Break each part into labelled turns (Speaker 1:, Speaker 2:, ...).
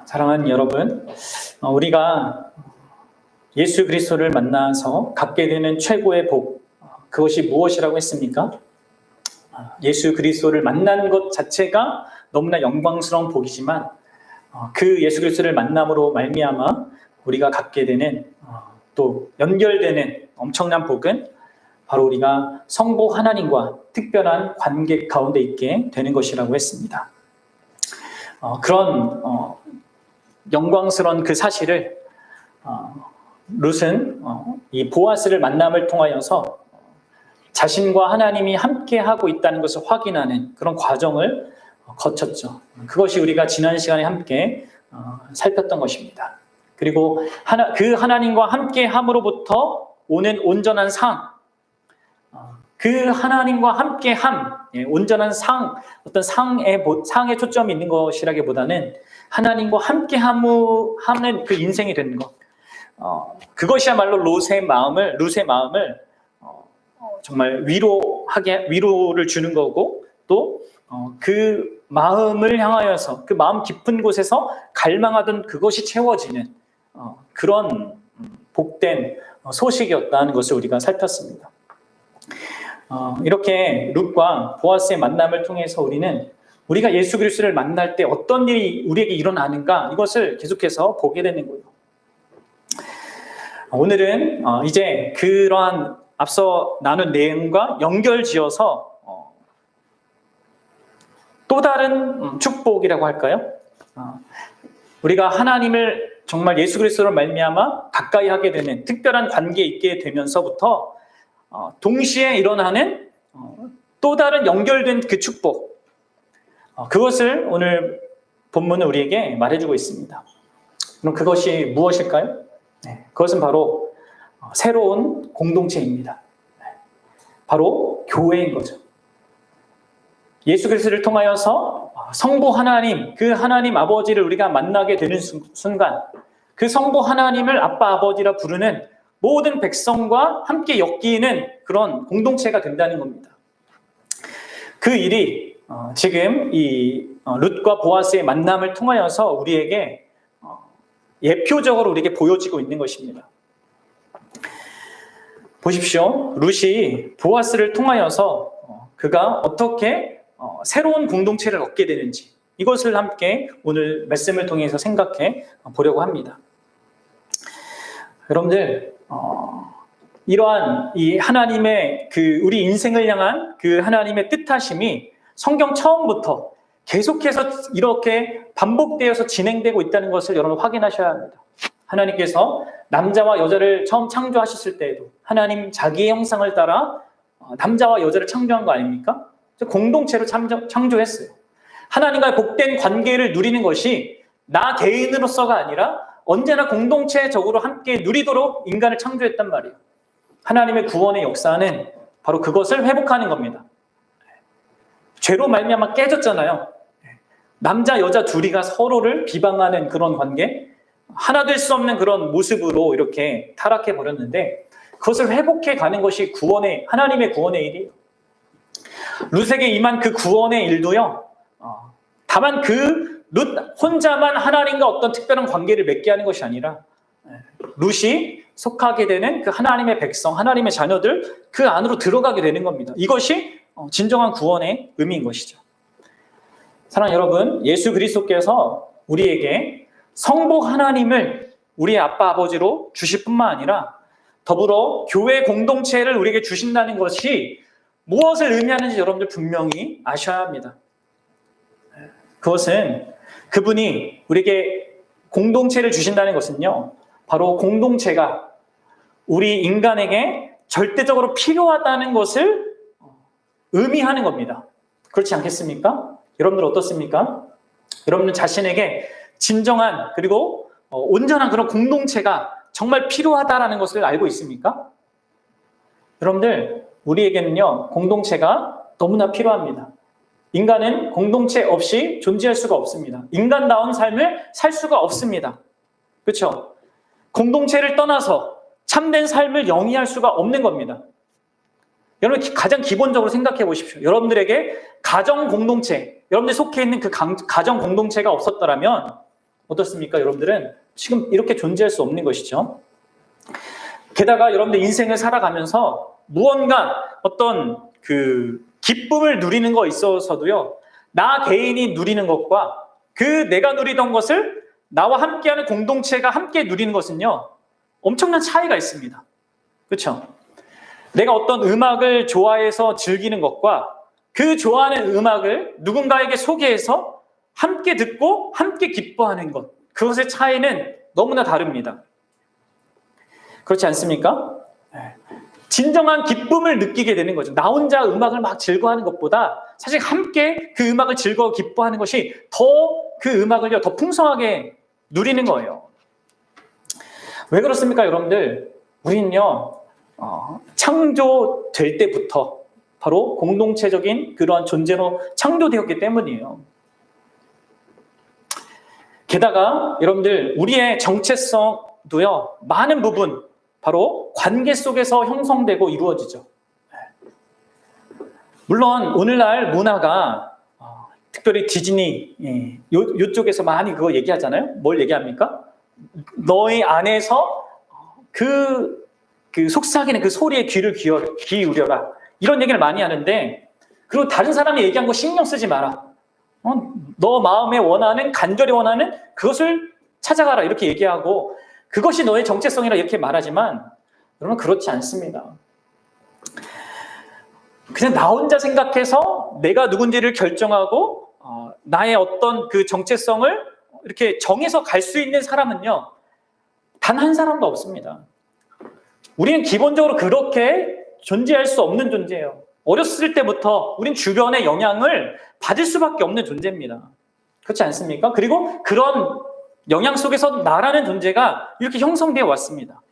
Speaker 1: 사랑하는 여러분, 우리가 예수 그리스도를 만나서 갖게 되는 최고의 복, 그것이 무엇이라고 했습니까? 예수 그리스도를 만나는 것 자체가 너무나 영광스러운 복이지만 그 예수 그리스도를 만남으로 말미암아 우리가 갖게 되는 또 연결되는 엄청난 복은 바로 우리가 성부 하나님과 특별한 관계 가운데 있게 되는 것이라고 했습니다. 그런 영광스러운 그 사실을 룻은 이 보아스를 만남을 통하여서 자신과 하나님이 함께 하고 있다는 것을 확인하는 그런 과정을 거쳤죠. 그것이 우리가 지난 시간에 함께 살폈던 것입니다. 그리고 그 하나님과 함께 함으로부터 오는 온전한 상, 그 하나님과 함께 온전한 상, 어떤 상에 초점이 있는 것이라기보다는 하나님과 함께 하는 그 인생이 되는 것. 그것이야말로 룻의 마음을 정말 위로를 주는 거고, 또 그 마음을 향하여서 그 마음 깊은 곳에서 갈망하던 그것이 채워지는 그런 복된 소식이었다는 것을 우리가 살폈습니다. 이렇게 룻과 보아스의 만남을 통해서 우리가 예수 그리스도를 만날 때 어떤 일이 우리에게 일어나는가, 이것을 계속해서 보게 되는 거예요. 오늘은 이제 그러한 앞서 나눈 내용과 연결지어서 또 다른 축복이라고 할까요? 우리가 하나님을 정말 예수 그리스도로 말미암아 가까이 하게 되는 특별한 관계에 있게 되면서부터 동시에 일어나는 또 다른 연결된 그 축복, 그것을 오늘 본문은 우리에게 말해주고 있습니다. 그럼 그것이 무엇일까요? 그것은 바로 새로운 공동체입니다. 바로 교회인 거죠. 예수 그리스도를 통하여서 성부 하나님, 그 하나님 아버지를 우리가 만나게 되는 순간, 그 성부 하나님을 아빠 아버지라 부르는 모든 백성과 함께 엮이는 그런 공동체가 된다는 겁니다. 그 일이 지금 이 룻과 보아스의 만남을 통하여서 우리에게 예표적으로 우리에게 보여지고 있는 것입니다. 보십시오. 룻이 보아스를 통하여서 그가 어떻게 새로운 공동체를 얻게 되는지, 이것을 함께 오늘 말씀을 통해서 생각해 보려고 합니다. 여러분들, 이러한 이 하나님의 우리 인생을 향한 그 하나님의 뜻하심이 성경 처음부터 계속해서 이렇게 반복되어서 진행되고 있다는 것을 여러분 확인하셔야 합니다. 하나님께서 남자와 여자를 처음 창조하셨을 때에도 하나님 자기의 형상을 따라 남자와 여자를 창조한 거 아닙니까? 공동체로 창조했어요. 하나님과의 복된 관계를 누리는 것이 나 개인으로서가 아니라 언제나 공동체적으로 함께 누리도록 인간을 창조했단 말이에요. 하나님의 구원의 역사는 바로 그것을 회복하는 겁니다. 죄로 말미암아 깨졌잖아요. 남자 여자 둘이가 서로를 비방하는 그런 관계, 하나 될 수 없는 그런 모습으로 이렇게 타락해 버렸는데, 그것을 회복해 가는 것이 하나님의 구원의 일이에요. 룻에게 임한 그 구원의 일도요, 다만 그 룻 혼자만 하나님과 어떤 특별한 관계를 맺게 하는 것이 아니라 룻이 속하게 되는 그 하나님의 백성, 하나님의 자녀들, 그 안으로 들어가게 되는 겁니다. 이것이 진정한 구원의 의미인 것이죠. 사랑하는 여러분, 예수 그리스도께서 우리에게 성부 하나님을 우리의 아빠 아버지로 주실 뿐만 아니라 더불어 교회 공동체를 우리에게 주신다는 것이 무엇을 의미하는지 여러분들 분명히 아셔야 합니다. 그것은 그분이 우리에게 공동체를 주신다는 것은요, 바로 공동체가 우리 인간에게 절대적으로 필요하다는 것을 의미하는 겁니다. 그렇지 않겠습니까? 여러분들 어떻습니까? 여러분들 자신에게 진정한 그리고 온전한 그런 공동체가 정말 필요하다는 것을 알고 있습니까? 여러분들, 우리에게는요, 공동체가 너무나 필요합니다. 인간은 공동체 없이 존재할 수가 없습니다. 인간다운 삶을 살 수가 없습니다. 그렇죠? 공동체를 떠나서 참된 삶을 영위할 수가 없는 겁니다. 여러분, 가장 기본적으로 생각해 보십시오. 여러분들에게 가정 공동체, 여러분들이 속해 있는 그 가정 공동체가 없었더라면 어떻습니까? 여러분들은 지금 이렇게 존재할 수 없는 것이죠. 게다가 여러분들 인생을 살아가면서 무언가 어떤 그 기쁨을 누리는 거 있어서도요, 나 개인이 누리는 것과 그 내가 누리던 것을 나와 함께하는 공동체가 함께 누리는 것은요, 엄청난 차이가 있습니다. 그렇죠? 내가 어떤 음악을 좋아해서 즐기는 것과 그 좋아하는 음악을 누군가에게 소개해서 함께 듣고 함께 기뻐하는 것, 그것의 차이는 너무나 다릅니다. 그렇지 않습니까? 진정한 기쁨을 느끼게 되는 거죠. 나 혼자 음악을 막 즐거워하는 것보다 사실 함께 그 음악을 즐거워 기뻐하는 것이 더 그 음악을요, 더 풍성하게 누리는 거예요. 왜 그렇습니까, 여러분들? 우리는요, 창조될 때부터 바로 공동체적인 그러한 존재로 창조되었기 때문이에요. 게다가 여러분들, 우리의 정체성도요, 많은 부분 바로 관계 속에서 형성되고 이루어지죠. 물론 오늘날 문화가 특별히 디즈니 요쪽에서 많이 그거 얘기하잖아요. 뭘 얘기합니까? 너희 안에서 그 속삭이는 그 소리에 귀를 기울여라. 이런 얘기를 많이 하는데, 그리고 다른 사람이 얘기한 거 신경 쓰지 마라. 너 마음에 원하는, 간절히 원하는 그것을 찾아가라. 이렇게 얘기하고, 그것이 너의 정체성이라 이렇게 말하지만, 여러분 그렇지 않습니다. 그냥 나 혼자 생각해서 내가 누군지를 결정하고 나의 어떤 그 정체성을 이렇게 정해서 갈 수 있는 사람은요, 단 한 사람도 없습니다. 우리는 기본적으로 그렇게 존재할 수 없는 존재예요. 어렸을 때부터 우린 주변의 영향을 받을 수밖에 없는 존재입니다. 그렇지 않습니까? 그리고 그런 영향 속에서 나라는 존재가 이렇게 형성되어 왔습니다.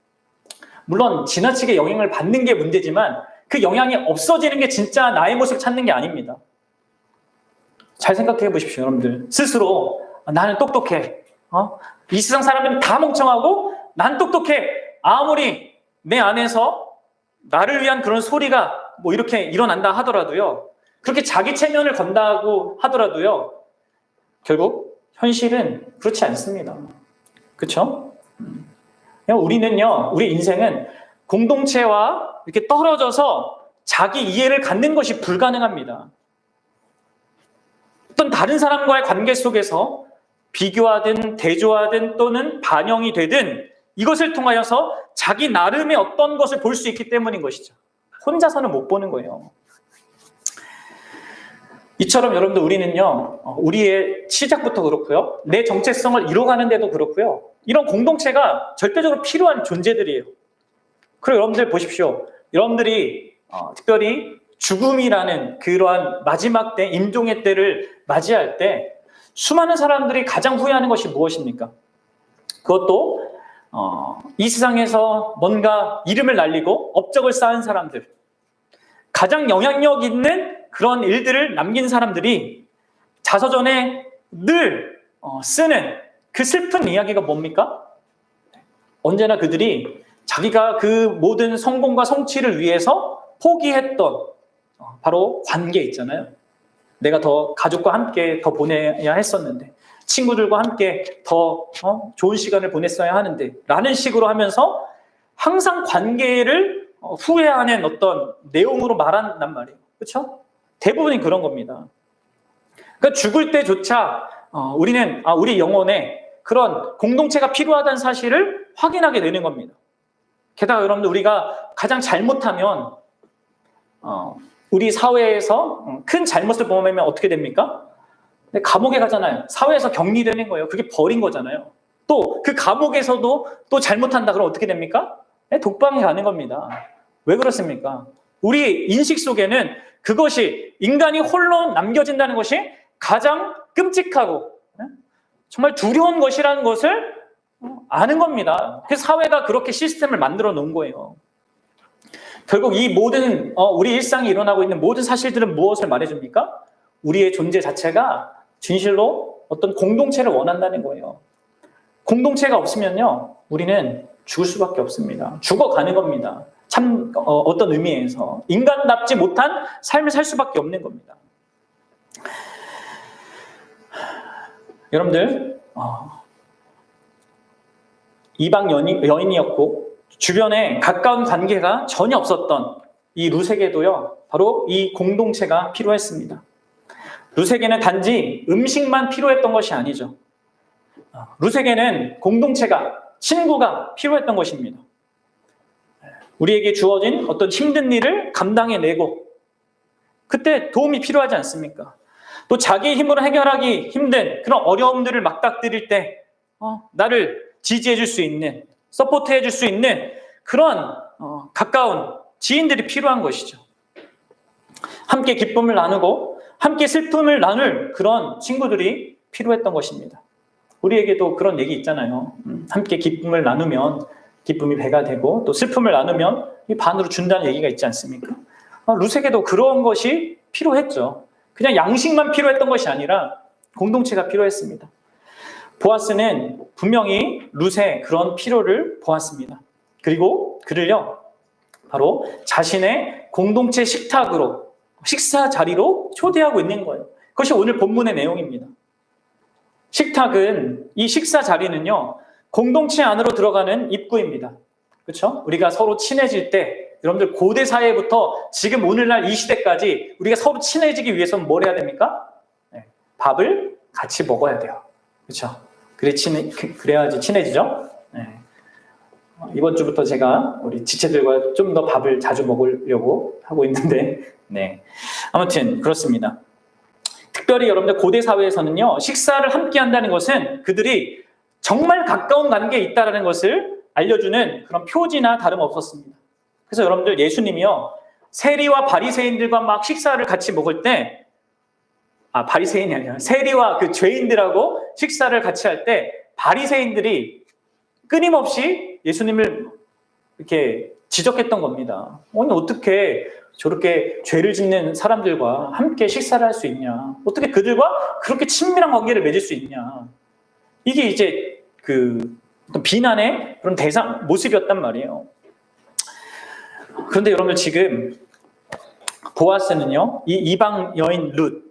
Speaker 1: 물론 지나치게 영향을 받는 게 문제지만 그 영향이 없어지는 게 진짜 나의 모습을 찾는 게 아닙니다. 잘 생각해 보십시오, 여러분들. 스스로 나는 똑똑해. 이 세상 사람들은 다 멍청하고 난 똑똑해. 아무리 내 안에서 나를 위한 그런 소리가 뭐 이렇게 일어난다 하더라도요, 그렇게 자기 체면을 건다고 하더라도요, 결국 현실은 그렇지 않습니다. 그렇죠? 우리는요, 우리 인생은 공동체와 이렇게 떨어져서 자기 이해를 갖는 것이 불가능합니다. 어떤 다른 사람과의 관계 속에서 비교하든 대조하든 또는 반영이 되든 이것을 통하여서 자기 나름의 어떤 것을 볼 수 있기 때문인 것이죠. 혼자서는 못 보는 거예요. 이처럼 여러분들, 우리는요, 우리의 시작부터 그렇고요, 내 정체성을 이뤄가는 데도 그렇고요, 이런 공동체가 절대적으로 필요한 존재들이에요. 그리고 여러분들 보십시오. 여러분들이 특별히 죽음이라는 그러한 마지막 때, 임종의 때를 맞이할 때 수많은 사람들이 가장 후회하는 것이 무엇입니까? 그것도 이 세상에서 뭔가 이름을 날리고 업적을 쌓은 사람들, 가장 영향력 있는 그런 일들을 남긴 사람들이 자서전에 늘 쓰는 그 슬픈 이야기가 뭡니까? 언제나 그들이 자기가 그 모든 성공과 성취를 위해서 포기했던 바로 관계 있잖아요. 내가 더 가족과 함께 더 보내야 했었는데, 친구들과 함께 더 좋은 시간을 보냈어야 하는데 라는 식으로 하면서 항상 관계를 후회하는 어떤 내용으로 말한단 말이에요. 그렇죠? 대부분이 그런 겁니다. 그러니까 죽을 때조차 우리는 우리 영혼에 그런 공동체가 필요하다는 사실을 확인하게 되는 겁니다. 게다가 여러분들, 우리가 가장 잘못하면 우리 사회에서 큰 잘못을 범하면 어떻게 됩니까? 감옥에 가잖아요. 사회에서 격리되는 거예요. 그게 벌인 거잖아요. 또 그 감옥에서도 또 잘못한다 그러면 어떻게 됩니까? 독방에 가는 겁니다. 왜 그렇습니까? 우리 인식 속에는 그것이 인간이 홀로 남겨진다는 것이 가장 끔찍하고 정말 두려운 것이라는 것을 아는 겁니다. 그래서 사회가 그렇게 시스템을 만들어 놓은 거예요. 결국 이 모든 우리 일상에 일어나고 있는 모든 사실들은 무엇을 말해줍니까? 우리의 존재 자체가 진실로 어떤 공동체를 원한다는 거예요. 공동체가 없으면요, 우리는 죽을 수밖에 없습니다. 죽어가는 겁니다. 참 어떤 의미에서 인간답지 못한 삶을 살 수밖에 없는 겁니다. 여러분들, 이방 여인이었고 주변에 가까운 관계가 전혀 없었던 이 룻에게도요, 바로 이 공동체가 필요했습니다. 룻에게는 단지 음식만 필요했던 것이 아니죠. 룻에게는 공동체가, 친구가 필요했던 것입니다. 우리에게 주어진 어떤 힘든 일을 감당해내고 그때 도움이 필요하지 않습니까? 또 자기 힘으로 해결하기 힘든 그런 어려움들을 맞닥뜨릴 때 나를 지지해 줄 수 있는, 서포트해 줄 수 있는 그런 가까운 지인들이 필요한 것이죠. 함께 기쁨을 나누고 함께 슬픔을 나눌 그런 친구들이 필요했던 것입니다. 우리에게도 그런 얘기 있잖아요. 함께 기쁨을 나누면 기쁨이 배가 되고 또 슬픔을 나누면 반으로 준다는 얘기가 있지 않습니까? 룻에게도 그런 것이 필요했죠. 그냥 양식만 필요했던 것이 아니라 공동체가 필요했습니다. 보아스는 분명히 룻의 그런 필요를 보았습니다. 그리고 그를요, 바로 자신의 공동체 식탁으로, 식사 자리로 초대하고 있는 거예요. 그것이 오늘 본문의 내용입니다. 식탁은, 이 식사 자리는요, 공동체 안으로 들어가는 입구입니다. 그렇죠? 우리가 서로 친해질 때, 여러분들 고대 사회부터 지금 오늘날 이 시대까지 우리가 서로 친해지기 위해서는 뭘 해야 됩니까? 밥을 같이 먹어야 돼요. 그렇죠? 그래야지 친해지죠? 이번 주부터 제가 우리 지체들과 좀 더 밥을 자주 먹으려고 하고 있는데, 아무튼 그렇습니다. 특별히 여러분들 고대 사회에서는요, 식사를 함께 한다는 것은 그들이 정말 가까운 관계에 있다는 것을 알려주는 그런 표지나 다름없었습니다. 그래서 여러분들 예수님이요, 세리와 바리새인들과 막 식사를 같이 먹을 때, 바리새인이 아니라 세리와 그 죄인들하고 식사를 같이 할 때 바리새인들이 끊임없이 예수님을 이렇게 지적했던 겁니다. 아니, 어떻게 저렇게 죄를 짓는 사람들과 함께 식사를 할 수 있냐? 어떻게 그들과 그렇게 친밀한 관계를 맺을 수 있냐? 이게 이제 그 비난의 그런 모습이었단 말이에요. 그런데 여러분들 지금 보아스는요, 이 이방 여인 룻,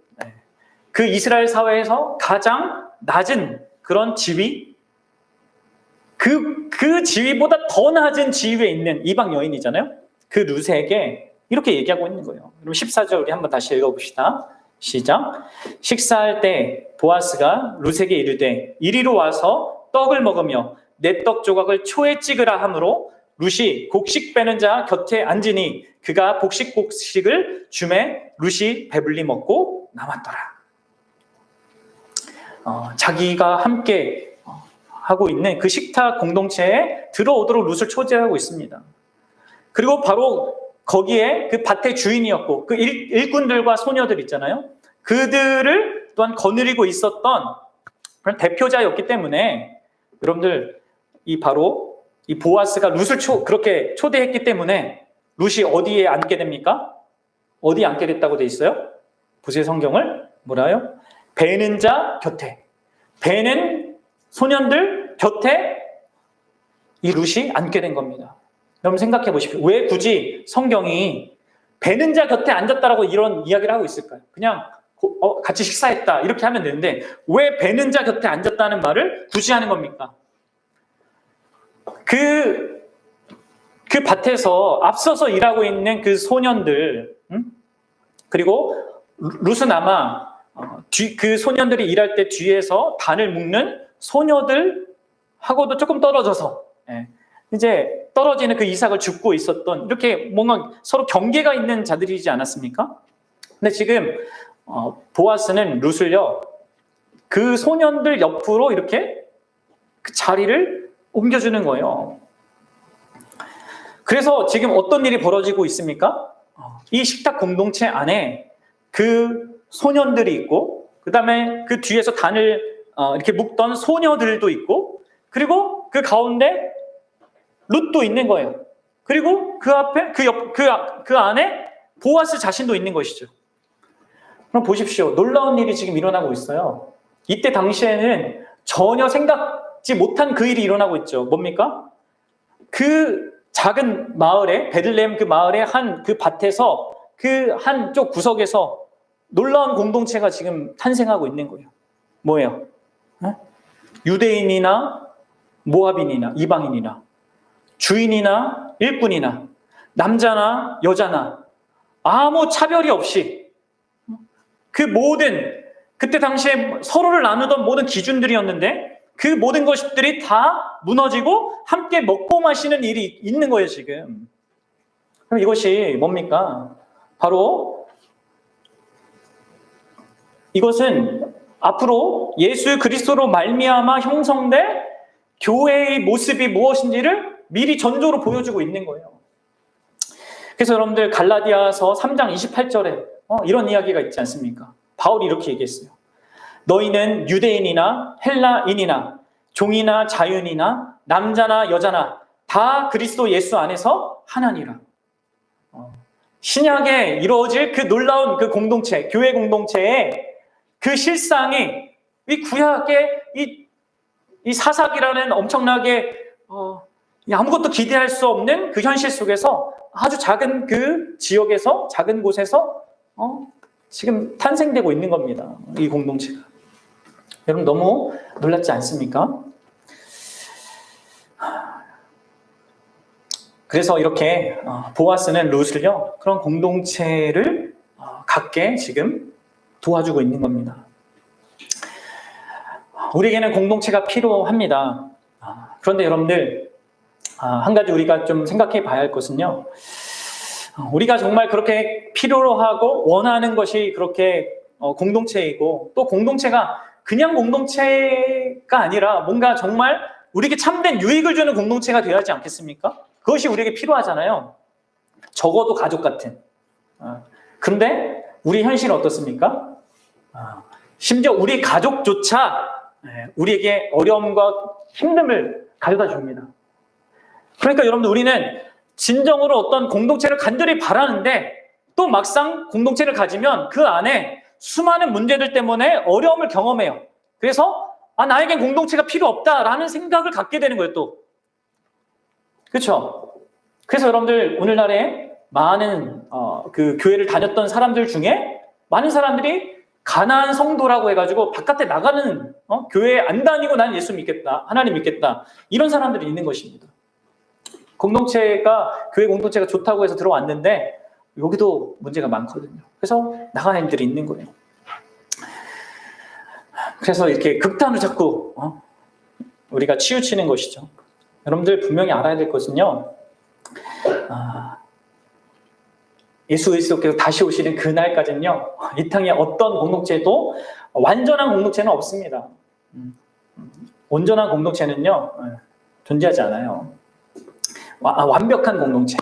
Speaker 1: 그 이스라엘 사회에서 가장 낮은 그런 지위, 그 지위보다 더 낮은 지위에 있는 이방 여인이잖아요. 그 룻에게 이렇게 얘기하고 있는 거예요. 그럼 14절 우리 한번 다시 읽어봅시다. 시작. 식사할 때 보아스가 룻에게 이르되 이리로 와서 떡을 먹으며 내 떡 조각을 초에 찍으라 하므로 룻이 곡식 빼는 자 곁에 앉으니 그가 곡식을 주매 룻이 배불리 먹고 남았더라. 자기가 함께 하고 있는 그 식탁 공동체에 들어오도록 룻을 초대하고 있습니다. 그리고 바로 거기에 그 밭의 주인이었고 그 일꾼들과 소녀들 있잖아요. 그들을 또한 거느리고 있었던 그런 대표자였기 때문에 여러분들 바로 이 보아스가 룻을 그렇게 초대했기 때문에 룻이 어디에 앉게 됩니까? 어디에 앉게 됐다고 돼 있어요? 보세요, 성경을. 뭐라요? 배는 자 곁에, 배는 소년들 곁에 이 룻이 앉게 된 겁니다. 여러분 생각해 보십시오. 왜 굳이 성경이 배는 자 곁에 앉았다라고 이런 이야기를 하고 있을까요? 그냥 같이 식사했다 이렇게 하면 되는데 왜 배는 자 곁에 앉았다는 말을 굳이 하는 겁니까? 그 밭에서 앞서서 일하고 있는 그 소년들, 그리고 룻은 아마 그 소년들이 일할 때 뒤에서 단을 묶는 소녀들하고도 조금 떨어져서 이제 떨어지는 그 이삭을 줍고 있었던, 이렇게 뭔가 서로 경계가 있는 자들이지 않았습니까? 근데 지금 보아스는 룻을요, 그 소년들 옆으로 이렇게 그 자리를 옮겨주는 거예요. 그래서 지금 어떤 일이 벌어지고 있습니까? 이 식탁 공동체 안에 그 소년들이 있고, 그 다음에 그 뒤에서 단을 이렇게 묶던 소녀들도 있고, 그리고 그 가운데 룻도 있는 거예요. 그리고 그 앞에 그 안에 보아스 자신도 있는 것이죠. 그럼 보십시오. 놀라운 일이 지금 일어나고 있어요. 이때 당시에는 전혀 생각지 못한 그 일이 일어나고 있죠. 뭡니까? 그 작은 마을에, 베들레헴 그 마을의 그 밭에서 그 한쪽 구석에서 놀라운 공동체가 지금 탄생하고 있는 거예요. 뭐예요? 유대인이나 모압인이나 이방인이나 주인이나 일꾼이나 남자나 여자나 아무 차별이 없이 그 모든 그때 당시에 서로를 나누던 모든 기준들이었는데 그 모든 것들이 다 무너지고 함께 먹고 마시는 일이 있는 거예요, 지금. 그럼 이것이 뭡니까? 바로 이것은 앞으로 예수 그리스도로 말미암아 형성될 교회의 모습이 무엇인지를 미리 전조로 보여주고 있는 거예요. 그래서 여러분들 갈라디아서 3장 28절에 이런 이야기가 있지 않습니까? 바울이 이렇게 얘기했어요. 너희는 유대인이나 헬라인이나 종이나 자유인이나 남자나 여자나 다 그리스도 예수 안에서 하나니라. 신약에 이루어질 그 놀라운 그 공동체, 교회 공동체의 그 실상이 이 구약의 이 사사기라는 엄청나게 아무것도 기대할 수 없는 그 현실 속에서 아주 작은 그 지역에서 작은 곳에서 지금 탄생되고 있는 겁니다. 이 공동체가. 여러분 너무 놀랍지 않습니까? 그래서 이렇게 보아스는 룻을요 그런 공동체를 갖게 지금 도와주고 있는 겁니다. 우리에게는 공동체가 필요합니다. 그런데 여러분들 한 가지 우리가 좀 생각해 봐야 할 것은요. 우리가 정말 그렇게 필요로 하고 원하는 것이 그렇게 공동체이고 또 공동체가 그냥 공동체가 아니라 뭔가 정말 우리에게 참된 유익을 주는 공동체가 되어야 하지 않겠습니까? 그것이 우리에게 필요하잖아요. 적어도 가족 같은. 그런데 우리 현실은 어떻습니까? 심지어 우리 가족조차 우리에게 어려움과 힘듦을 가져다 줍니다. 그러니까 여러분들 우리는 진정으로 어떤 공동체를 간절히 바라는데 또 막상 공동체를 가지면 그 안에 수많은 문제들 때문에 어려움을 경험해요. 그래서 나에겐 공동체가 필요 없다라는 생각을 갖게 되는 거예요, 또. 그렇죠? 그래서 여러분들 오늘날에 많은 그 교회를 다녔던 사람들 중에 많은 사람들이 가난한 성도라고 해가지고 바깥에 나가는 교회에 안 다니고 난 예수 믿겠다, 하나님 믿겠다 이런 사람들이 있는 것입니다. 교회 공동체가 좋다고 해서 들어왔는데 여기도 문제가 많거든요. 그래서 나가는 애들이 있는 거예요. 그래서 이렇게 극단을 자꾸 우리가 치우치는 것이죠. 여러분들 분명히 알아야 될 것은요. 예수 그리스도께서 다시 오시는 그날까지는요. 이 땅에 어떤 공동체도 완전한 공동체는 없습니다. 온전한 공동체는요. 존재하지 않아요. 완벽한 공동체.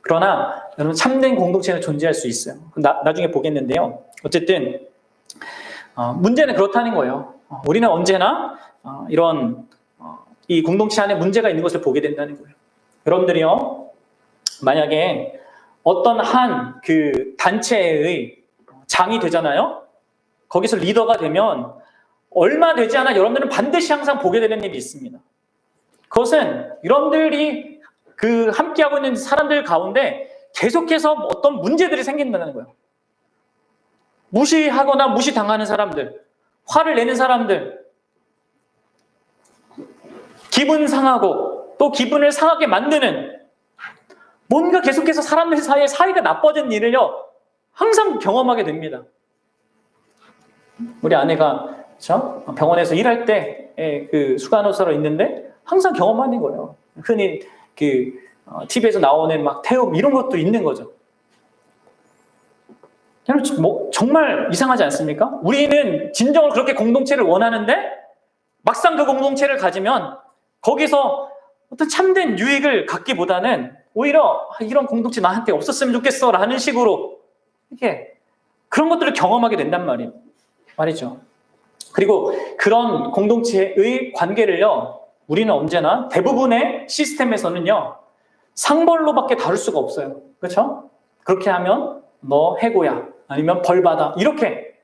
Speaker 1: 그러나 여러분 참된 공동체는 존재할 수 있어요. 나중에 보겠는데요. 어쨌든 문제는 그렇다는 거예요. 우리는 언제나 이런 이 공동체 안에 문제가 있는 것을 보게 된다는 거예요. 여러분들이요, 만약에 어떤 한 그 단체의 장이 되잖아요. 거기서 리더가 되면 얼마 되지 않아 여러분들은 반드시 항상 보게 되는 일이 있습니다. 그것은 여러분들이 그 함께하고 있는 사람들 가운데 계속해서 어떤 문제들이 생긴다는 거예요. 무시하거나 무시당하는 사람들, 화를 내는 사람들, 기분 상하고 또 기분을 상하게 만드는 뭔가 계속해서 사람들 사이에 사이가 나빠진 일을요 항상 경험하게 됩니다. 우리 아내가 그렇죠? 병원에서 일할 때 그 수간호사로 있는데 항상 경험하는 거예요. 흔히 그 TV에서 나오는 막 태움 이런 것도 있는 거죠. 뭐 정말 이상하지 않습니까? 우리는 진정으로 그렇게 공동체를 원하는데 막상 그 공동체를 가지면 거기서 어떤 참된 유익을 갖기보다는 오히려 이런 공동체 나한테 없었으면 좋겠어 라는 식으로 이렇게 그런 것들을 경험하게 된단 말이죠. 그리고 그런 공동체의 관계를요 우리는 언제나 대부분의 시스템에서는요 상벌로밖에 다룰 수가 없어요. 그렇죠? 그렇게 하면 너 해고야 아니면 벌받아 이렇게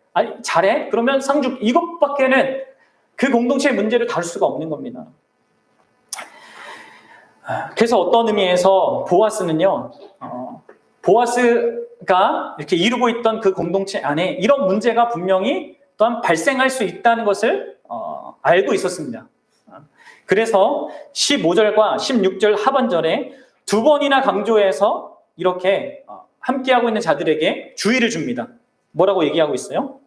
Speaker 1: 잘해? 그러면 상주 이것밖에는 그 공동체의 문제를 다룰 수가 없는 겁니다. 그래서 어떤 의미에서 보아스는요 보아스가 이렇게 이루고 있던 그 공동체 안에 이런 문제가 분명히 또한 발생할 수 있다는 것을 알고 있었습니다. 그래서 15절과 16절 하반절에 두 번이나 강조해서 이렇게 함께하고 있는 자들에게 주의를 줍니다. 뭐라고 얘기하고 있어요?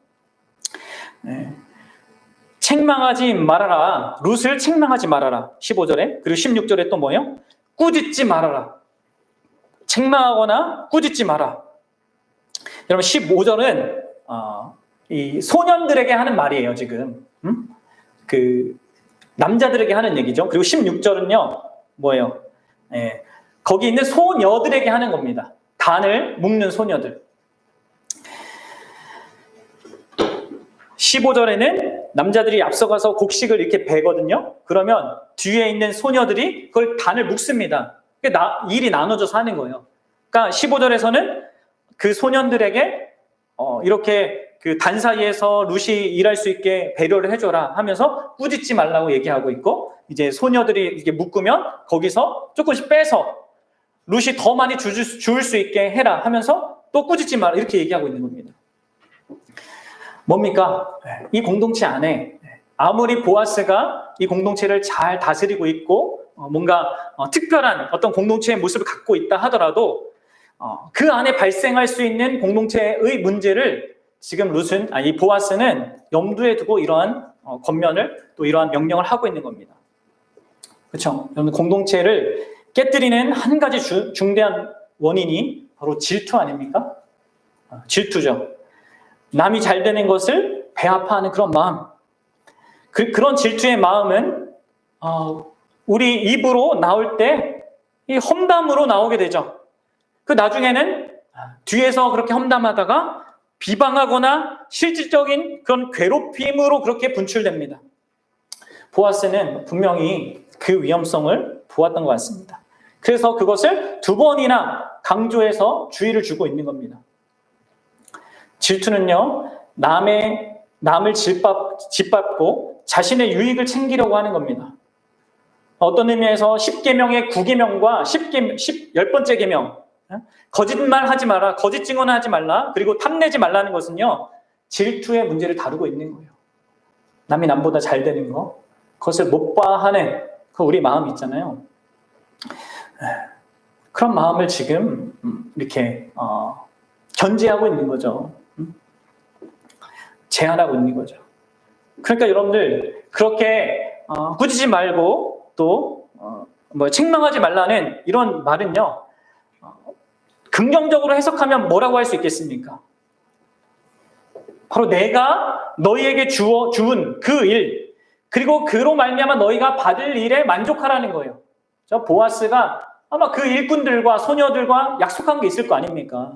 Speaker 1: 책망하지 말아라. 룻을 책망하지 말아라. 15절에. 그리고 16절에 또 뭐예요? 꾸짖지 말아라. 책망하거나 꾸짖지 마라. 여러분 15절은 이 소년들에게 하는 말이에요, 지금. 그 남자들에게 하는 얘기죠. 그리고 16절은요, 뭐예요? 거기 있는 소녀들에게 하는 겁니다. 단을 묶는 소녀들. 15절에는 남자들이 앞서가서 곡식을 이렇게 베거든요. 그러면 뒤에 있는 소녀들이 그걸 단을 묶습니다. 일이 나눠져서 하는 거예요. 그러니까 15절에서는 그 소년들에게 이렇게 그 단 사이에서 룻이 일할 수 있게 배려를 해줘라 하면서 꾸짖지 말라고 얘기하고 있고, 이제 소녀들이 이렇게 묶으면 거기서 조금씩 빼서 룻이 더 많이 줄 수 있게 해라 하면서 또 꾸짖지 마라 이렇게 얘기하고 있는 겁니다. 뭡니까? 이 공동체 안에 아무리 보아스가 이 공동체를 잘 다스리고 있고 뭔가 특별한 어떤 공동체의 모습을 갖고 있다 하더라도 그 안에 발생할 수 있는 공동체의 문제를 지금 이 보아스는 염두에 두고 이러한 권면을 또 이러한 명령을 하고 있는 겁니다. 그렇죠? 여러분, 공동체를 깨뜨리는 한 가지 중대한 원인이 바로 질투 아닙니까? 질투죠. 남이 잘 되는 것을 배아파하는 그런 마음. 그런 질투의 마음은 우리 입으로 나올 때 이 험담으로 나오게 되죠. 그 나중에는 뒤에서 그렇게 험담하다가 비방하거나 실질적인 그런 괴롭힘으로 그렇게 분출됩니다. 보아스는 분명히 그 위험성을 보았던 것 같습니다. 그래서 그것을 두 번이나 강조해서 주의를 주고 있는 겁니다. 질투는요, 남을 짓밟고 자신의 유익을 챙기려고 하는 겁니다. 어떤 의미에서 10계명의 9계명과 10번째 계명, 거짓말 하지 마라, 거짓 증언하지 말라, 그리고 탐내지 말라는 것은요, 질투의 문제를 다루고 있는 거예요. 남이 남보다 잘 되는 거, 그것을 못 봐하는 그 우리 마음이 있잖아요. 그런 마음을 지금 이렇게 견제하고 있는 거죠. 제한하고 있는 거죠. 그러니까 여러분들 그렇게 꾸짖지 말고 또 책망하지 말라는 이런 말은요, 긍정적으로 해석하면 뭐라고 할 수 있겠습니까? 바로 내가 너희에게 주은 그 일, 그리고 그로 말미암아 너희가 받을 일에 만족하라는 거예요. 저 보아스가 아마 그 일꾼들과 소녀들과 약속한 게 있을 거 아닙니까?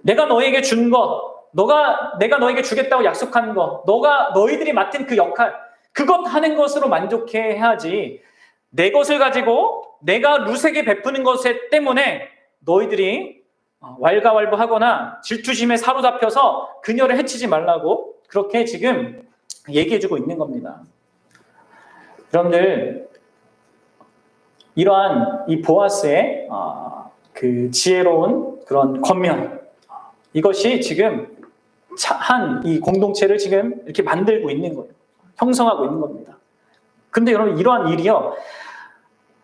Speaker 1: 내가 너희에게 준 것, 내가 너희에게 주겠다고 약속한 것, 너희들이 맡은 그 역할, 그것 하는 것으로 만족해야지, 내 것을 가지고 내가 룻에게 베푸는 것 때문에 너희들이 왈가왈부하거나 질투심에 사로잡혀서 그녀를 해치지 말라고 그렇게 지금 얘기해주고 있는 겁니다. 여러분들, 이러한 이 보아스의 그 지혜로운 그런 권면, 이것이 지금 이 공동체를 지금 이렇게 만들고 있는 거예요. 형성하고 있는 겁니다. 근데 여러분, 이러한 일이요,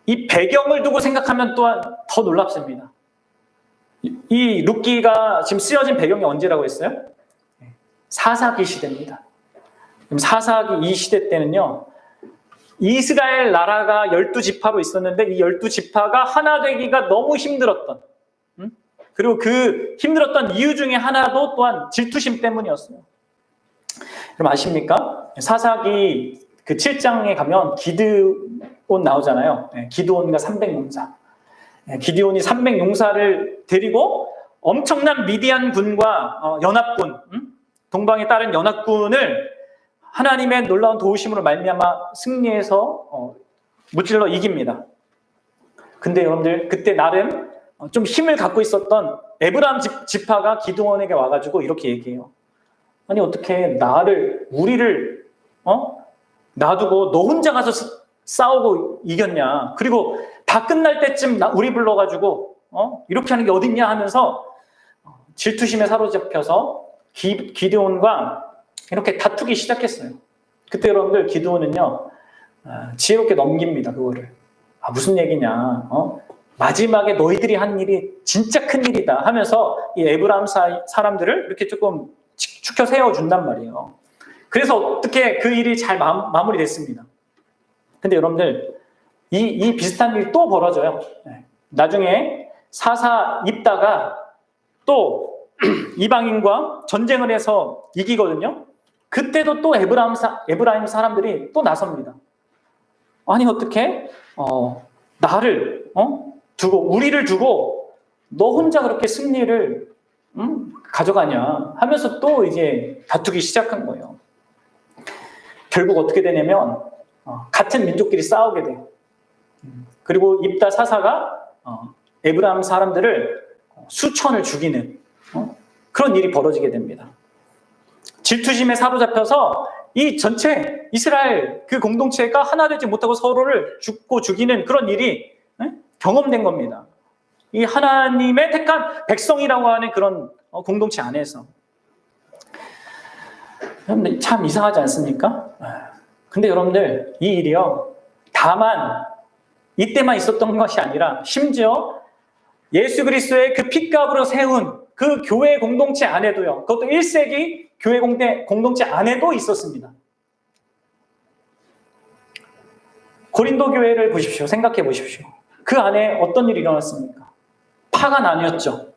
Speaker 1: 이 배경을 두고 생각하면 또한 더 놀랍습니다. 이 룻기가 지금 쓰여진 배경이 언제라고 했어요? 사사기 시대입니다. 사사기 이 시대 때는요, 이스라엘 나라가 12지파로 있었는데 이 12지파가 하나 되기가 너무 힘들었던, 그리고 그 힘들었던 이유 중에 하나도 또한 질투심 때문이었어요. 여러분 아십니까? 사사기 그 7장에 가면 기드온 나오잖아요. 기드온과 300용사. 기드온이 300용사를 데리고 엄청난 미디안 군과 연합군, 동방에 따른 연합군을 하나님의 놀라운 도우심으로 말미암아 승리해서 무찔러 이깁니다. 근데 여러분들, 그때 나름 좀 힘을 갖고 있었던 에브라임 지파가 기드온에게 와가지고 이렇게 얘기해요. 아니 어떻게 우리를 놔두고 너 혼자 가서 싸우고 이겼냐? 그리고 다 끝날 때쯤 우리 불러가지고 이렇게 하는 게 어딨냐 하면서 질투심에 사로잡혀서 기드온과 이렇게 다투기 시작했어요. 그때 여러분들, 기드온은요, 지혜롭게 넘깁니다. 그거를. 무슨 얘기냐. 마지막에 너희들이 한 일이 진짜 큰 일이다 하면서 이 에브라임 사람들을 이렇게 조금 축혀 세워준단 말이에요. 그래서 어떻게 그 일이 잘 마무리됐습니다. 근데 여러분들 이 비슷한 일이 또 벌어져요. 나중에 사사 입다가 또 이방인과 전쟁을 해서 이기거든요. 그때도 또 에브라임 사람들이 또 나섭니다. 아니 어떻게 나를 두고 우리를 두고 너 혼자 그렇게 승리를 가져가냐 하면서 또 이제 다투기 시작한 거예요. 결국 어떻게 되냐면 같은 민족끼리 싸우게 돼요. 그리고 입다 사사가 에브라임 사람들을 수천을 죽이는 그런 일이 벌어지게 됩니다. 질투심에 사로잡혀서 이 전체 이스라엘 그 공동체가 하나 되지 못하고 서로를 죽고 죽이는 그런 일이 경험된 겁니다. 이 하나님의 택한 백성이라고 하는 그런 공동체 안에서. 참 이상하지 않습니까? 근데 여러분들 이 일이요 다만 이때만 있었던 것이 아니라 심지어 예수 그리스도의 그 핏값으로 세운 그 교회 공동체 안에도요, 그것도 1세기 교회 공동체 안에도 있었습니다. 고린도 교회를 보십시오. 생각해 보십시오. 그 안에 어떤 일이 일어났습니까? 파가 나뉘었죠.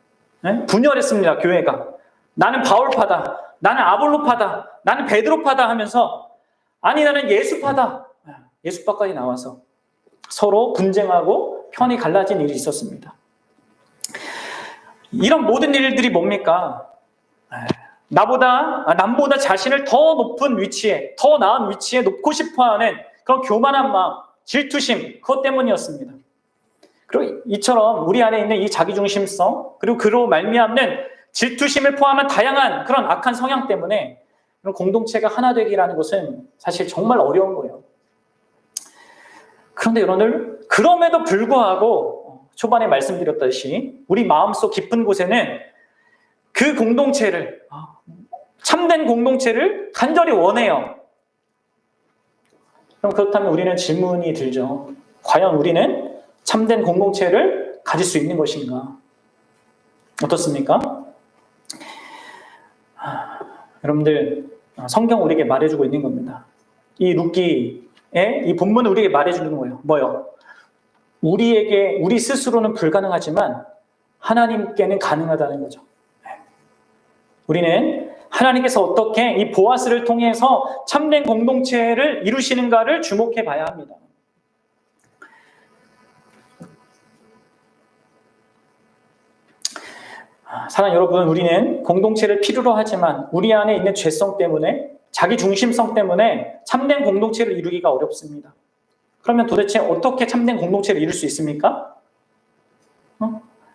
Speaker 1: 분열했습니다. 교회가. 나는 바울파다. 나는 아볼로파다. 나는 베드로파다 하면서 아니 나는 예수파다. 예수파까지 나와서 서로 분쟁하고 편이 갈라진 일이 있었습니다. 이런 모든 일들이 뭡니까? 남보다 자신을 더 높은 위치에, 더 나은 위치에 놓고 싶어하는 그런 교만한 마음, 질투심, 그것 때문이었습니다. 그리고 이처럼 우리 안에 있는 이 자기중심성, 그리고 그로 말미암는 질투심을 포함한 다양한 그런 악한 성향 때문에 공동체가 하나 되기라는 것은 사실 정말 어려운 거예요. 그런데 여러분들, 그럼에도 불구하고 초반에 말씀드렸듯이 우리 마음속 깊은 곳에는 그 공동체를, 참된 공동체를 간절히 원해요. 그럼 그렇다면 우리는 질문이 들죠. 과연 우리는 참된 공동체를 가질 수 있는 것인가? 어떻습니까? 여러분들, 성경 우리에게 말해주고 있는 겁니다. 이 룻기의 이 본문은 우리에게 말해주는 거예요. 뭐요? 우리 스스로는 불가능하지만 하나님께는 가능하다는 거죠. 우리는 하나님께서 어떻게 이 보아스를 통해서 참된 공동체를 이루시는가를 주목해 봐야 합니다. 사랑 여러분, 우리는 공동체를 필요로 하지만 우리 안에 있는 죄성 때문에, 자기 중심성 때문에 참된 공동체를 이루기가 어렵습니다. 그러면 도대체 어떻게 참된 공동체를 이룰 수 있습니까?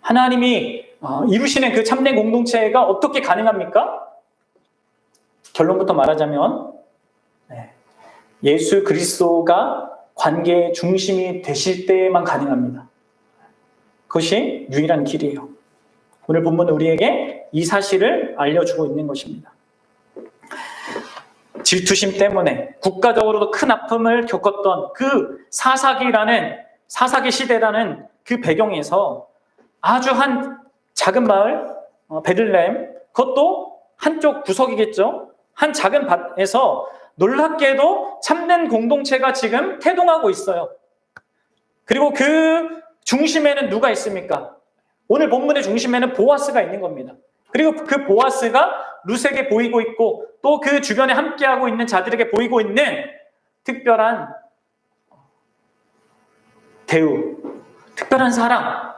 Speaker 1: 하나님이 이루시는 그 참된 공동체가 어떻게 가능합니까? 결론부터 말하자면 예수 그리스도가 관계의 중심이 되실 때만 가능합니다. 그것이 유일한 길이에요. 오늘 본문은 우리에게 이 사실을 알려주고 있는 것입니다. 질투심 때문에 국가적으로도 큰 아픔을 겪었던 그 사사기 시대라는 그 배경에서 아주 한 작은 마을 베들레헴, 그것도 한쪽 구석이겠죠. 한 작은 밭에서 놀랍게도 참된 공동체가 지금 태동하고 있어요. 그리고 그 중심에는 누가 있습니까? 오늘 본문의 중심에는 보아스가 있는 겁니다. 그리고 그 보아스가 룻에게 보이고 있고 또 그 주변에 함께하고 있는 자들에게 보이고 있는 특별한 대우, 특별한 사랑.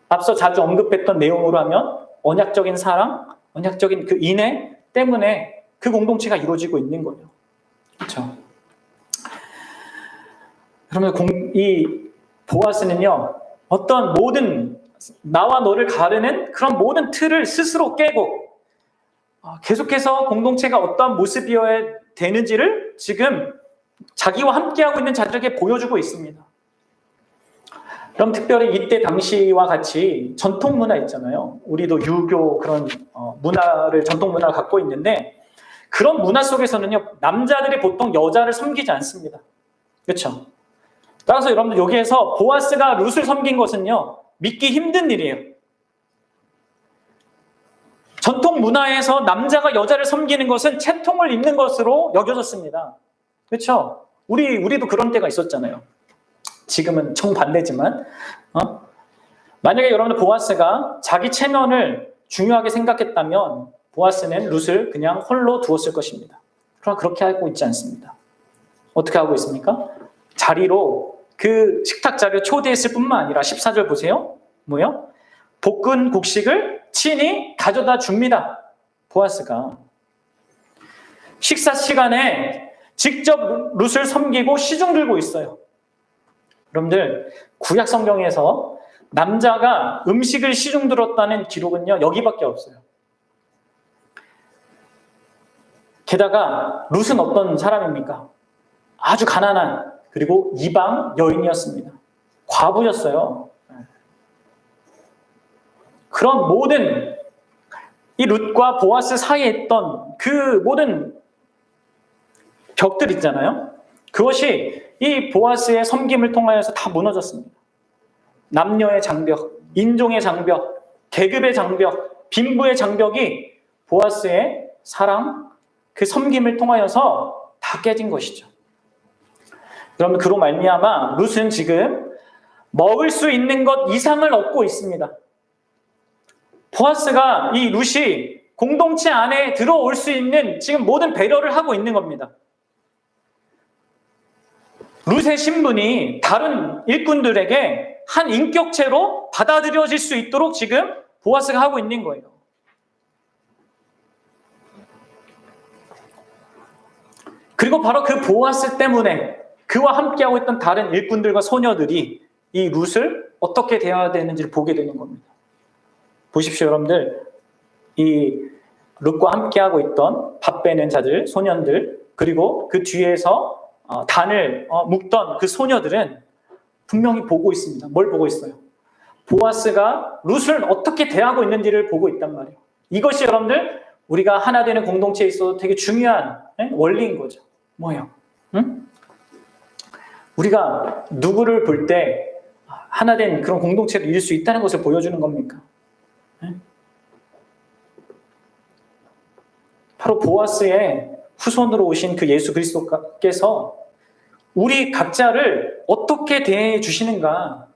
Speaker 1: 앞서 자주 언급했던 내용으로 하면 언약적인 사랑, 언약적인 그 인애 때문에 그 공동체가 이루어지고 있는 거예요. 그렇죠? 그러면 이 보아스는요, 어떤 모든 나와 너를 가르는 그런 모든 틀을 스스로 깨고 계속해서 공동체가 어떠한 모습이어야 되는지를 지금 자기와 함께하고 있는 자들에게 보여주고 있습니다. 그럼 특별히 이때 당시와 같이 전통 문화 있잖아요. 우리도 유교 그런 전통 문화를 갖고 있는데 그런 문화 속에서는요, 남자들이 보통 여자를 섬기지 않습니다. 그렇죠? 따라서 여러분들 여기에서 보아스가 룻을 섬긴 것은요, 믿기 힘든 일이에요. 전통 문화에서 남자가 여자를 섬기는 것은 채통을 입는 것으로 여겨졌습니다. 그렇죠? 우리도 그런 때가 있었잖아요. 지금은 정반대지만, 만약에 여러분들 보아스가 자기 체면을 중요하게 생각했다면 보아스는 룻을 그냥 홀로 두었을 것입니다. 그러나 그렇게 하고 있지 않습니다. 어떻게 하고 있습니까? 자리로 그 식탁 자리에 초대했을 뿐만 아니라 14절 보세요. 뭐요? 볶은 곡식을 친히 가져다 줍니다. 보아스가. 식사 시간에 직접 룻을 섬기고 시중 들고 있어요. 여러분들 구약 성경에서 남자가 음식을 시중 들었다는 기록은요, 여기밖에 없어요. 게다가 룻은 어떤 사람입니까? 아주 가난한, 그리고 이방 여인이었습니다. 과부였어요. 그런 모든 이 룻과 보아스 사이에 있던 그 모든 벽들 있잖아요. 그것이 이 보아스의 섬김을 통하여서 다 무너졌습니다. 남녀의 장벽, 인종의 장벽, 계급의 장벽, 빈부의 장벽이 보아스의 사랑, 그 섬김을 통하여서 다 깨진 것이죠. 그러면 그로 말미암아 룻은 지금 먹을 수 있는 것 이상을 얻고 있습니다. 보아스가 이 룻이 공동체 안에 들어올 수 있는 지금 모든 배려를 하고 있는 겁니다. 룻의 신분이 다른 일꾼들에게 한 인격체로 받아들여질 수 있도록 지금 보아스가 하고 있는 거예요. 그리고 바로 그 보아스 때문에 그와 함께하고 있던 다른 일꾼들과 소녀들이 이 룻을 어떻게 대해야 되는지를 보게 되는 겁니다. 보십시오, 여러분들. 이 룻과 함께하고 있던 밥 빼는 자들, 소년들, 그리고 그 뒤에서 단을 묶던 그 소녀들은 분명히 보고 있습니다. 뭘 보고 있어요? 보아스가 룻을 어떻게 대하고 있는지를 보고 있단 말이에요. 이것이 여러분들 우리가 하나 되는 공동체에 있어서 되게 중요한 원리인 거죠. 뭐예요? 응? 우리가 누구를 볼 때 하나 된 그런 공동체를 이룰 수 있다는 것을 보여주는 겁니까? 응? 바로 보아스의 후손으로 오신 그 예수 그리스도께서 우리 각자를 어떻게 대해 주시는가,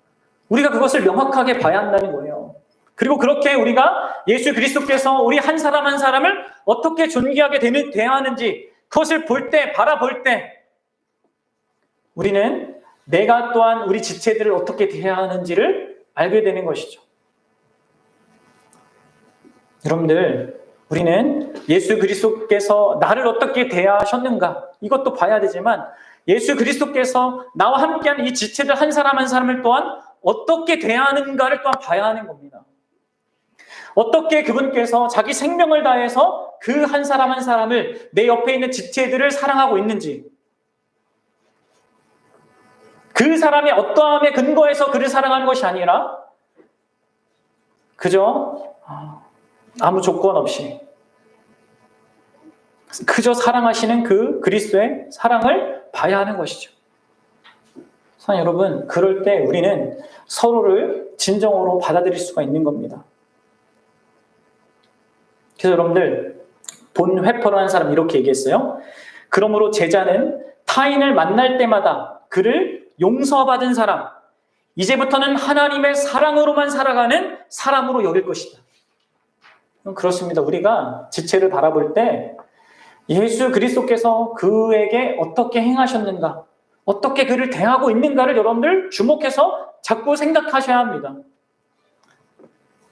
Speaker 1: 우리가 그것을 명확하게 봐야 한다는 거예요. 그리고 그렇게 우리가 예수 그리스도께서 우리 한 사람 한 사람을 어떻게 존귀하게 대하는지 그것을 볼 때, 바라볼 때 우리는 내가 또한 우리 지체들을 어떻게 대해야 하는지를 알게 되는 것이죠. 여러분들, 우리는 예수 그리스도께서 나를 어떻게 대하셨는가 이것도 봐야 되지만 예수 그리스도께서 나와 함께하는 이 지체들 한 사람 한 사람을 또한 어떻게 대하는가를 또한 봐야 하는 겁니다. 어떻게 그분께서 자기 생명을 다해서 그 한 사람 한 사람을 내 옆에 있는 지체들을 사랑하고 있는지, 그 사람의 어떠함에 근거해서 그를 사랑하는 것이 아니라 그저 아무 조건 없이 그저 사랑하시는 그 그리스도의 사랑을 봐야 하는 것이죠. 사랑하는 여러분, 그럴 때 우리는 서로를 진정으로 받아들일 수가 있는 겁니다. 그래서 여러분들, 본 회퍼로 한 사람 이렇게 얘기했어요. 그러므로 제자는 타인을 만날 때마다 그를 용서받은 사람, 이제부터는 하나님의 사랑으로만 살아가는 사람으로 여길 것이다. 그렇습니다. 우리가 지체를 바라볼 때 예수 그리스도께서 그에게 어떻게 행하셨는가, 어떻게 그를 대하고 있는가를 여러분들 주목해서 자꾸 생각하셔야 합니다.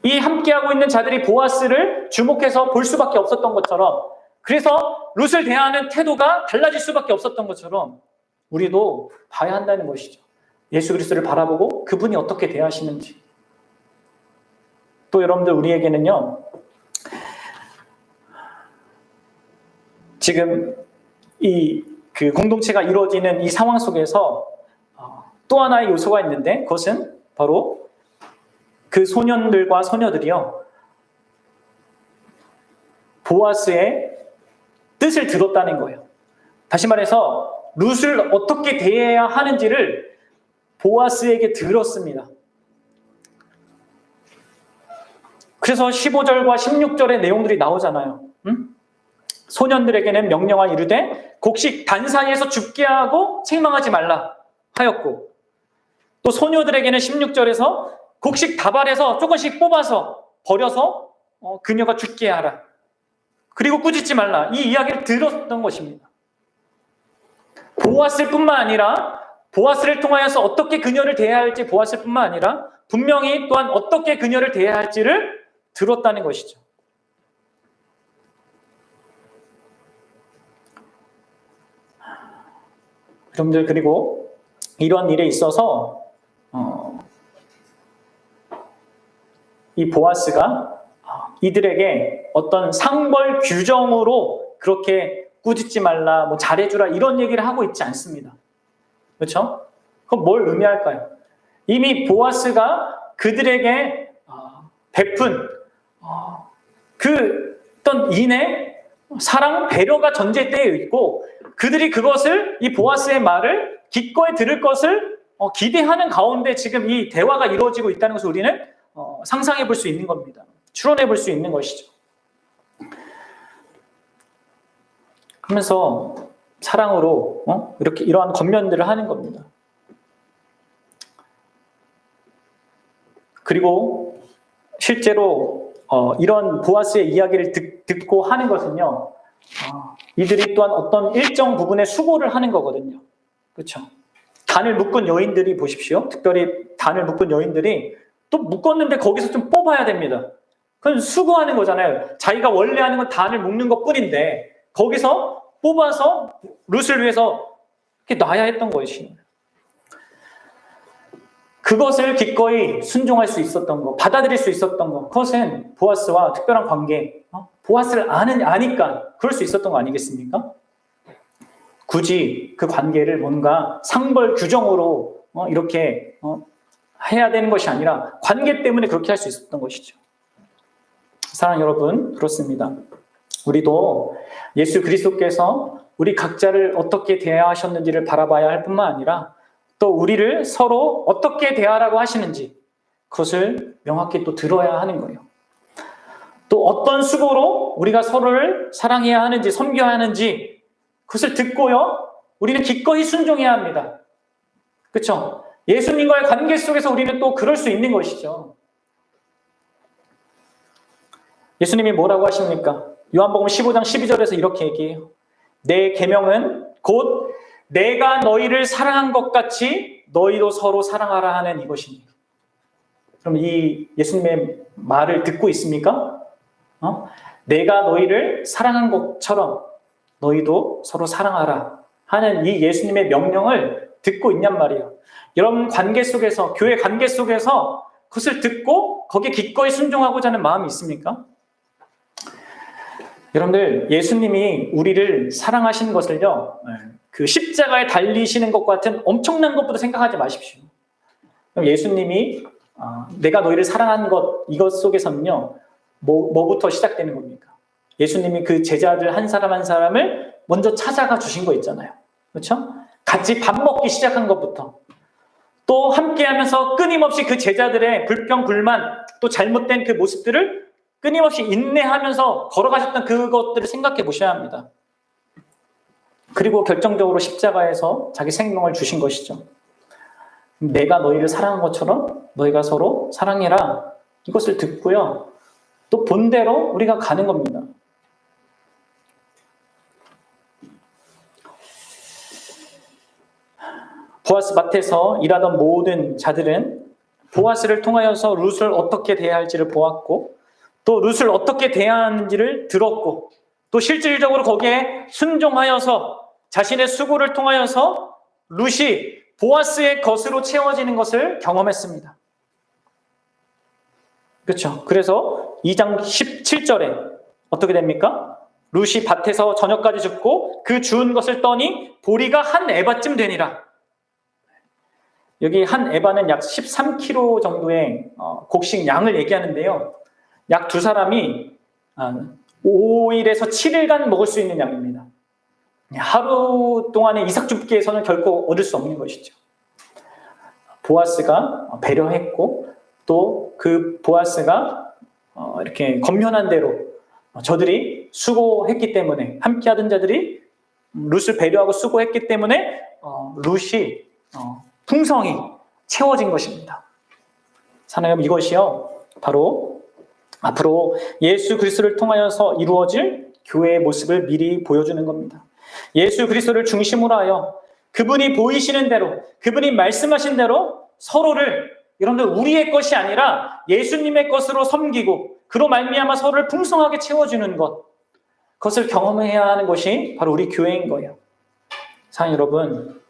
Speaker 1: 이 함께하고 있는 자들이 보아스를 주목해서 볼 수밖에 없었던 것처럼, 그래서 룻을 대하는 태도가 달라질 수밖에 없었던 것처럼 우리도 봐야 한다는 것이죠. 예수 그리스도를 바라보고 그분이 어떻게 대하시는지. 또 여러분들, 우리에게는요, 지금 그 공동체가 이루어지는 이 상황 속에서 또 하나의 요소가 있는데, 그것은 바로 그 소년들과 소녀들이요, 보아스의 뜻을 들었다는 거예요. 다시 말해서 룻을 어떻게 대해야 하는지를 보아스에게 들었습니다. 그래서 15절과 16절의 내용들이 나오잖아요. 소년들에게는 명령하 이르되 곡식 단 사이에서 죽게 하고 책망하지 말라 하였고, 또 소녀들에게는 16절에서 곡식 다발에서 조금씩 뽑아서 버려서 그녀가 죽게 하라. 그리고 꾸짖지 말라. 이 이야기를 들었던 것입니다. 보아스를 뿐만 아니라 보아스를 통하여서 어떻게 그녀를 대해야 할지 보았을 뿐만 아니라 분명히 또한 어떻게 그녀를 대해야 할지를 들었다는 것이죠. 여러분들, 그리고 이런 일에 있어서 이 보아스가 이들에게 어떤 상벌 규정으로 그렇게 꾸짖지 말라, 뭐 잘해주라 이런 얘기를 하고 있지 않습니다. 그렇죠? 그럼 뭘 의미할까요? 이미 보아스가 그들에게 베푼 그 어떤 인의 사랑, 배려가 전제되어 있고, 그들이 그것을, 이 보아스의 말을 기꺼이 들을 것을 기대하는 가운데 지금 이 대화가 이루어지고 있다는 것을 우리는 상상해 볼 수 있는 겁니다. 추론해 볼 수 있는 것이죠. 하면서 사랑으로 이렇게 이러한 겉면들을 하는 겁니다. 그리고 실제로 이런 보아스의 이야기를 듣고 하는 것은요, 이들이 또한 어떤 일정 부분의 수고를 하는 거거든요. 그렇죠? 단을 묶은 여인들이 보십시오. 특별히 단을 묶은 여인들이 또 묶었는데 거기서 좀 뽑아야 됩니다. 그건 수고하는 거잖아요. 자기가 원래 하는 건 단을 묶는 것 뿐인데 거기서 뽑아서 룻을 위해서 이렇게 놔야 했던 것이에요. 그것을 기꺼이 순종할 수 있었던 것, 받아들일 수 있었던 것, 그것은 보아스와 특별한 관계, 보아스를 아니까 그럴 수 있었던 거 아니겠습니까? 굳이 그 관계를 뭔가 상벌 규정으로 이렇게 해야 되는 것이 아니라 관계 때문에 그렇게 할 수 있었던 것이죠. 사랑하는 여러분, 그렇습니다. 우리도 예수 그리스도께서 우리 각자를 어떻게 대하셨는지를 바라봐야 할 뿐만 아니라 또 우리를 서로 어떻게 대하라고 하시는지 그것을 명확히 또 들어야 하는 거예요. 또 어떤 수고로 우리가 서로를 사랑해야 하는지 섬겨야 하는지 그것을 듣고요, 우리는 기꺼이 순종해야 합니다. 그렇죠? 예수님과의 관계 속에서 우리는 또 그럴 수 있는 것이죠. 예수님이 뭐라고 하십니까? 요한복음 15장 12절에서 이렇게 얘기해요. 내 계명은 곧 내가 너희를 사랑한 것 같이 너희도 서로 사랑하라 하는 이것이니. 그럼 이 예수님의 말을 듣고 있습니까? 내가 너희를 사랑한 것처럼 너희도 서로 사랑하라 하는 이 예수님의 명령을 듣고 있냔 말이에요. 여러분 관계 속에서, 교회 관계 속에서 그것을 듣고 거기에 기꺼이 순종하고자 하는 마음이 있습니까? 여러분들, 예수님이 우리를 사랑하시는 것을요, 그 십자가에 달리시는 것 같은 엄청난 것부터 생각하지 마십시오. 예수님이 내가 너희를 사랑한 것, 이것 속에서는요, 뭐부터 시작되는 겁니까? 예수님이 그 제자들 한 사람 한 사람을 먼저 찾아가 주신 거 있잖아요. 그렇죠? 같이 밥 먹기 시작한 것부터, 또 함께 하면서 끊임없이 그 제자들의 불평, 불만, 또 잘못된 그 모습들을 끊임없이 인내하면서 걸어가셨던 그것들을 생각해 보셔야 합니다. 그리고 결정적으로 십자가에서 자기 생명을 주신 것이죠. 내가 너희를 사랑한 것처럼 너희가 서로 사랑해라. 이것을 듣고요, 또 본대로 우리가 가는 겁니다. 보아스 밭에서 일하던 모든 자들은 보아스를 통하여서 룻을 어떻게 대해야 할지를 보았고, 또 룻을 어떻게 대해야 하는지를 들었고, 또 실질적으로 거기에 순종하여서 자신의 수고를 통하여서 룻이 보아스의 것으로 채워지는 것을 경험했습니다. 그렇죠? 그래서 2장 17절에 어떻게 됩니까? 룻이 밭에서 저녁까지 줍고 그 주운 것을 떠니 보리가 한 에바쯤 되니라. 여기 한 에바는 약 13kg 정도의 곡식 양을 얘기하는데요. 약 두 사람이 5일에서 7일간 먹을 수 있는 양입니다. 하루 동안의 이삭줍기에서는 결코 얻을 수 없는 것이죠. 보아스가 배려했고 또 그 보아스가 이렇게 검연한 대로 저들이 수고했기 때문에, 함께 하던 자들이 룻을 배려하고 수고했기 때문에 룻이 풍성히 채워진 것입니다. 사랑하는 이것이요 바로 앞으로 예수 그리스도를 통하여서 이루어질 교회의 모습을 미리 보여주는 겁니다. 예수 그리스도를 중심으로 하여 그분이 보이시는 대로, 그분이 말씀하신 대로 서로를, 여러분들, 우리의 것이 아니라 예수님의 것으로 섬기고 그로 말미암아 서로를 풍성하게 채워주는 것, 그것을 경험해야 하는 것이 바로 우리 교회인 거예요. 사랑하는 여러분,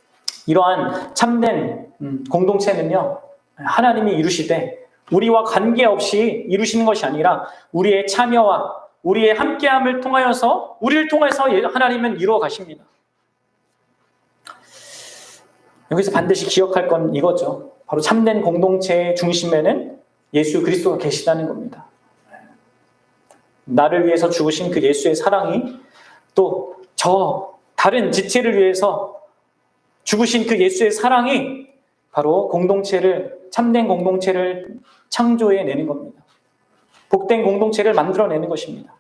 Speaker 1: 이러한 참된 공동체는요 하나님이 이루시되 우리와 관계없이 이루시는 것이 아니라 우리의 참여와 우리의 함께함을 통하여서, 우리를 통해서 하나님은 이루어 가십니다. 여기서 반드시 기억할 건 이거죠. 바로 참된 공동체의 중심에는 예수 그리스도가 계시다는 겁니다. 나를 위해서 죽으신 그 예수의 사랑이, 또 저 다른 지체를 위해서 죽으신 그 예수의 사랑이 바로 공동체를, 참된 공동체를 창조해내는 겁니다. 복된 공동체를 만들어내는 것입니다.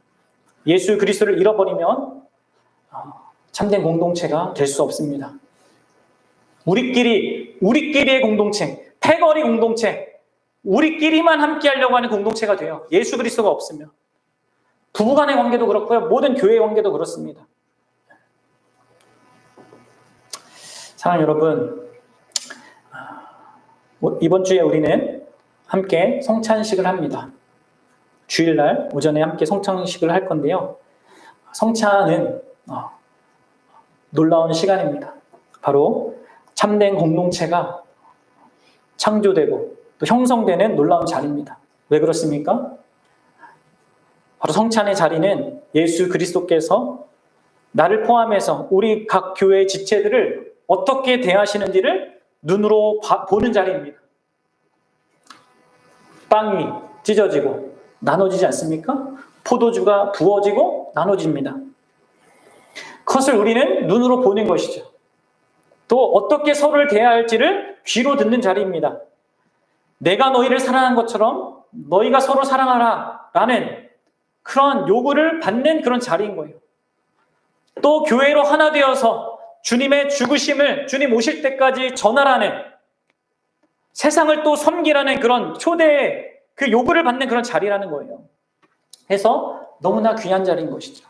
Speaker 1: 예수 그리스도를 잃어버리면 참된 공동체가 될 수 없습니다. 우리끼리의 공동체, 패거리 공동체, 우리끼리만 함께 하려고 하는 공동체가 돼요. 예수 그리스도가 없으면. 부부간의 관계도 그렇고요. 모든 교회의 관계도 그렇습니다. 사랑하는 여러분, 이번 주에 우리는 함께 성찬식을 합니다. 주일날 오전에 함께 성찬식을 할 건데요. 성찬은 놀라운 시간입니다. 바로 참된 공동체가 창조되고 또 형성되는 놀라운 자리입니다. 왜 그렇습니까? 바로 성찬의 자리는 예수 그리스도께서 나를 포함해서 우리 각 교회의 지체들을 어떻게 대하시는지를 눈으로 보는 자리입니다. 빵이 찢어지고 나눠지지 않습니까? 포도주가 부어지고 나눠집니다. 그것을 우리는 눈으로 보는 것이죠. 또 어떻게 서로를 대해야 할지를 귀로 듣는 자리입니다. 내가 너희를 사랑한 것처럼 너희가 서로 사랑하라 라는 그런 요구를 받는 그런 자리인 거예요. 또 교회로 하나 되어서 주님의 죽으심을 주님 오실 때까지 전하라는, 세상을 또 섬기라는 그런 초대의 그 요구를 받는 그런 자리라는 거예요. 해서 너무나 귀한 자리인 것이죠.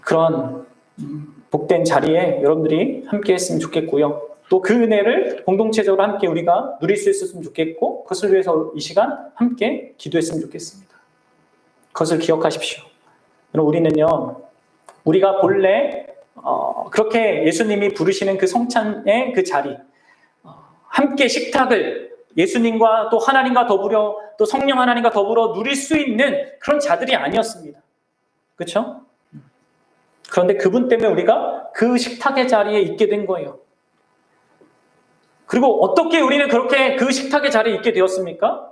Speaker 1: 그런 복된 자리에 여러분들이 함께 했으면 좋겠고요. 또 그 은혜를 공동체적으로 함께 우리가 누릴 수 있었으면 좋겠고, 그것을 위해서 이 시간 함께 기도했으면 좋겠습니다. 그것을 기억하십시오. 우리는요, 우리가 본래 그렇게 예수님이 부르시는 그 성찬의 그 자리, 함께 식탁을 예수님과 또 하나님과 더불어, 또 성령 하나님과 더불어 누릴 수 있는 그런 자들이 아니었습니다. 그렇죠? 그런데 그분 때문에 우리가 그 식탁의 자리에 있게 된 거예요. 그리고 어떻게 우리는 그렇게 그 식탁의 자리에 있게 되었습니까?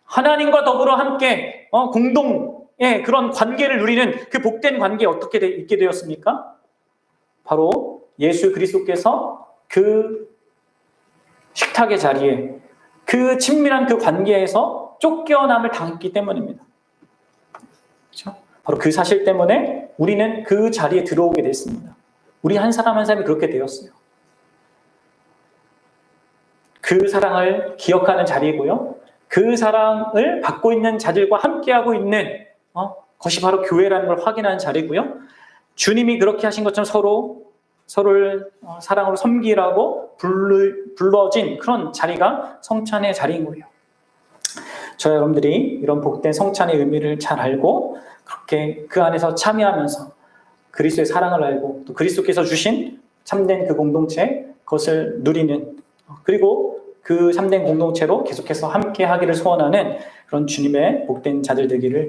Speaker 1: 하나님과 더불어 함께 공동의 그런 관계를 누리는 그 복된 관계에 어떻게 있게 되었습니까? 바로 예수 그리스도께서 그 식탁의 자리에, 그 친밀한 그 관계에서 쫓겨남을 당했기 때문입니다. 그렇죠? 바로 그 사실 때문에 우리는 그 자리에 들어오게 됐습니다. 우리 한 사람 한 사람이 그렇게 되었어요. 그 사랑을 기억하는 자리이고요. 그 사랑을 받고 있는 자들과 함께하고 있는 것이 바로 교회라는 걸 확인하는 자리고요. 주님이 그렇게 하신 것처럼 서로를 사랑으로 섬기라고 불러진 그런 자리가 성찬의 자리인 거예요. 저와 여러분들이 이런 복된 성찬의 의미를 잘 알고 그렇게 그 안에서 참여하면서 그리스도의 사랑을 알고 또 그리스도께서 주신 참된 그 공동체, 그것을 누리는, 그리고 그 참된 공동체로 계속해서 함께 하기를 소원하는 그런 주님의 복된 자들 되기를